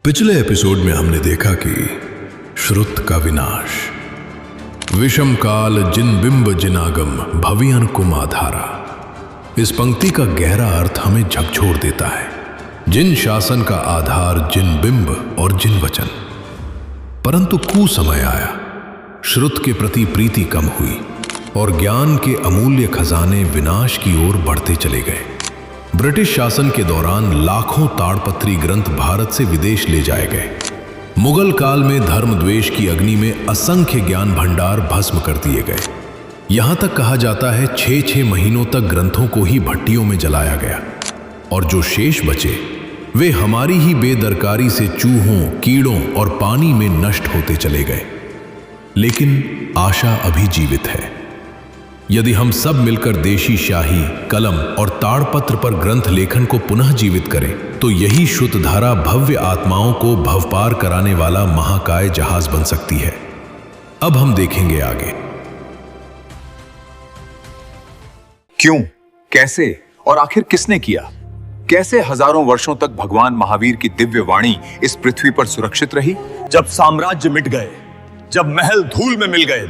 पिछले एपिसोड में हमने देखा कि श्रुत का विनाश, विषम काल जिन बिंब जिनागम भवियन कुम आधारा। इस पंक्ति का गहरा अर्थ हमें झकझोर देता है। जिन शासन का आधार जिन बिंब और जिन वचन। परंतु कुसमय आया, श्रुत के प्रति प्रीति कम हुई और ज्ञान के अमूल्य खजाने विनाश की ओर बढ़ते चले गए। ब्रिटिश शासन के दौरान लाखों ताड़पत्री ग्रंथ भारत से विदेश ले जाए गए। मुगल काल में धर्म द्वेष की अग्नि में असंख्य ज्ञान भंडार भस्म कर दिए गए। यहां तक कहा जाता है 6-6 महीनों तक ग्रंथों को ही भट्टियों में जलाया गया और जो शेष बचे वे हमारी ही बेदरकारी से चूहों, कीड़ों और पानी में नष्ट होते चले गए। लेकिन आशा अभी जीवित है। यदि हम सब मिलकर देशी शाही, कलम और ताड़पत्र पर ग्रंथ लेखन को पुनः जीवित करें तो यही शुद्ध धारा भव्य आत्माओं को भवपार कराने वाला महाकाय जहाज बन सकती है। अब हम देखेंगे आगे। क्यों, कैसे और आखिर किसने किया? कैसे हजारों वर्षों तक भगवान महावीर की दिव्य वाणी इस पृथ्वी पर सुरक्षित रही? जब साम्राज्य मिट गए, जब महल धूल में मिल गए,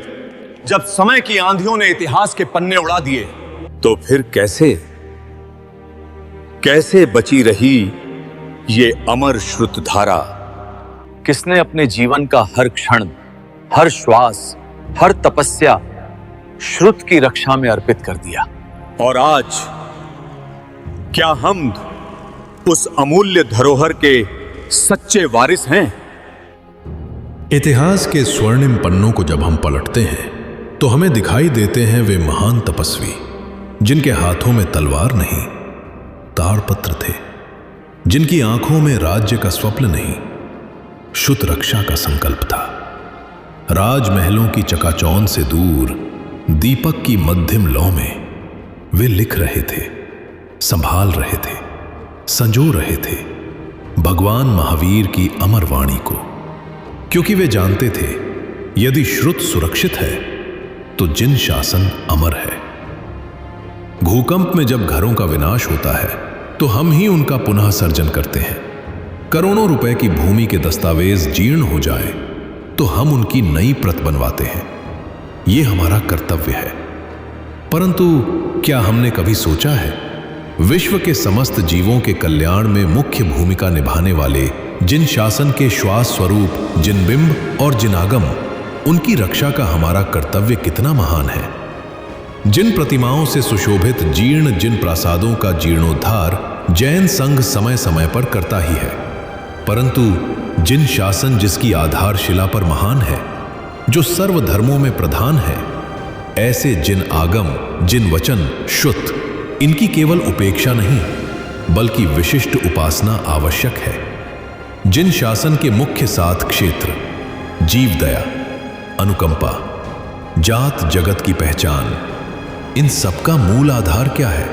जब समय की आंधियों ने इतिहास के पन्ने उड़ा दिए, तो फिर कैसे बची रही ये अमर श्रुत धारा? किसने अपने जीवन का हर क्षण, हर श्वास, हर तपस्या श्रुत की रक्षा में अर्पित कर दिया? और आज क्या हम उस अमूल्य धरोहर के सच्चे वारिस हैं? इतिहास के स्वर्णिम पन्नों को जब हम पलटते हैं तो हमें दिखाई देते हैं वे महान तपस्वी जिनके हाथों में तलवार नहीं, ताड़पत्र थे, जिनकी आंखों में राज्य का स्वप्न नहीं, शुद्ध रक्षा का संकल्प था। राजमहलों की चकाचौंध से दूर दीपक की मध्यम लौ में वे लिख रहे थे, संभाल रहे थे, संजो रहे थे भगवान महावीर की अमर वाणी को, क्योंकि वे जानते थे यदि श्रुत सुरक्षित है तो जिन शासन अमर है। भूकंप में जब घरों का विनाश होता है तो हम ही उनका पुनः सर्जन करते हैं। करोड़ों रुपए की भूमि के दस्तावेज जीर्ण हो जाए तो हम उनकी नई प्रत बनवाते हैं। यह हमारा कर्तव्य है। परंतु क्या हमने कभी सोचा है विश्व के समस्त जीवों के कल्याण में मुख्य भूमिका निभाने वाले जिन शासन के श्वास स्वरूप जिन बिंब और जिनागम, उनकी रक्षा का हमारा कर्तव्य कितना महान है। जिन प्रतिमाओं से सुशोभित जीर्ण जिन प्रासादों का जीर्णोद्धार जैन संघ समय समय पर करता ही है, परंतु जिन शासन जिसकी आधारशिला पर महान है, जो सर्व धर्मों में प्रधान है, ऐसे जिन आगम, जिन वचन, शुद्ध, इनकी केवल उपेक्षा नहीं बल्कि विशिष्ट उपासना आवश्यक है। जिन शासन के मुख्य 7 क्षेत्र जीव दया, अनुकंपा, जात जगत की पहचान, इन सबका मूल आधार क्या है?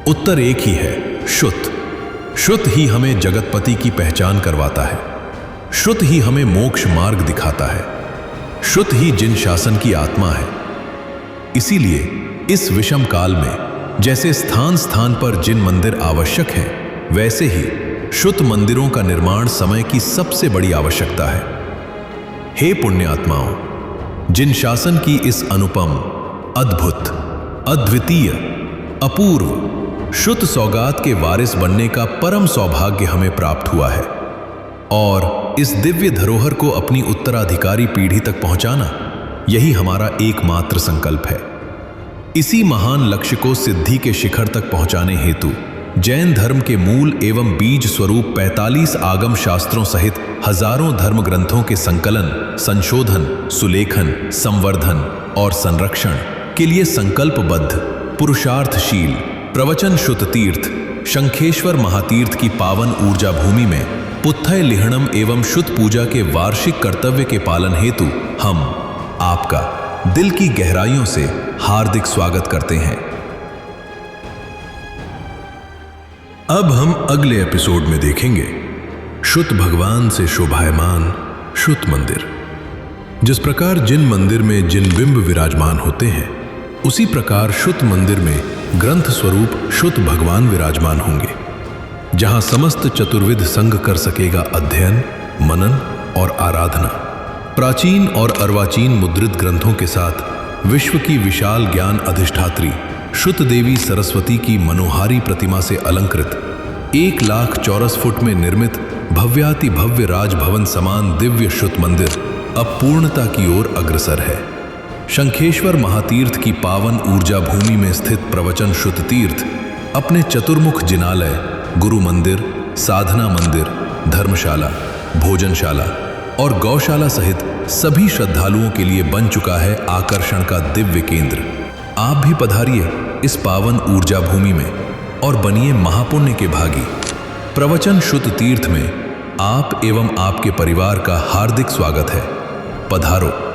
उत्तर एक ही है, शुद्ध। शुद्ध ही हमें जगतपति की पहचान करवाता है। शुद्ध ही हमें मोक्ष मार्ग दिखाता है। शुद्ध ही जिन शासन की आत्मा है। इसीलिए इस विषम काल में जैसे स्थान स्थान पर जिन मंदिर आवश्यक हैं, वैसे ही शुद्ध मंदिरों का निर्माण समय की सबसे बड़ी आवश्यकता है। हे पुण्यात्माओं, जिन शासन की इस अनुपम, अद्भुत, अद्वितीय, अपूर्व, शुद्ध सौगात के वारिस बनने का परम सौभाग्य हमें प्राप्त हुआ है और इस दिव्य धरोहर को अपनी उत्तराधिकारी पीढ़ी तक पहुंचाना, यही हमारा एकमात्र संकल्प है। इसी महान लक्ष्य को सिद्धि के शिखर तक पहुंचाने हेतु जैन धर्म के मूल एवं बीज स्वरूप 45 आगम शास्त्रों सहित हजारों धर्म ग्रंथों के संकलन, संशोधन, सुलेखन, संवर्धन और संरक्षण के लिए संकल्पबद्ध, पुरुषार्थशील, प्रवचन शुद्ध तीर्थ शंखेश्वर महातीर्थ की पावन ऊर्जा भूमि में पुत्थय लिहणम एवं शुद्ध पूजा के वार्षिक कर्तव्य के पालन हेतु हम आपका दिल की गहराइयों से हार्दिक स्वागत करते हैं। अब हम अगले एपिसोड में देखेंगे शुद्ध भगवान से शोभायमान शुद्ध मंदिर। जिस प्रकार जिन मंदिर में जिन बिंब विराजमान होते हैं, उसी प्रकार शुद्ध मंदिर में ग्रंथ स्वरूप शुद्ध भगवान विराजमान होंगे। जहां समस्त चतुर्विद संग कर सकेगा अध्ययन, मनन और आराधना। प्राचीन और अर्वाचीन मुद्रित ग्रंथों के साथ विश्व की विशाल ज्ञान अधिष्ठात्री शुत देवी सरस्वती की मनोहारी प्रतिमा से अलंकृत 1 लाख चौरस फुट में निर्मित भव्याति भव्य राजभवन समान दिव्य शुत मंदिर अब पूर्णता की ओर अग्रसर है। शंखेश्वर महातीर्थ की पावन ऊर्जा भूमि में स्थित प्रवचन शुत तीर्थ अपने चतुर्मुख जिनालय, गुरु मंदिर, साधना मंदिर, धर्मशाला, भोजनशाला और गौशाला सहित सभी श्रद्धालुओं के लिए बन चुका है आकर्षण का दिव्य केंद्र। आप भी पधारिए इस पावन ऊर्जा भूमि में और बनिए महापुण्य के भागी। प्रवचन शुत तीर्थ में आप एवं आपके परिवार का हार्दिक स्वागत है। पधारो।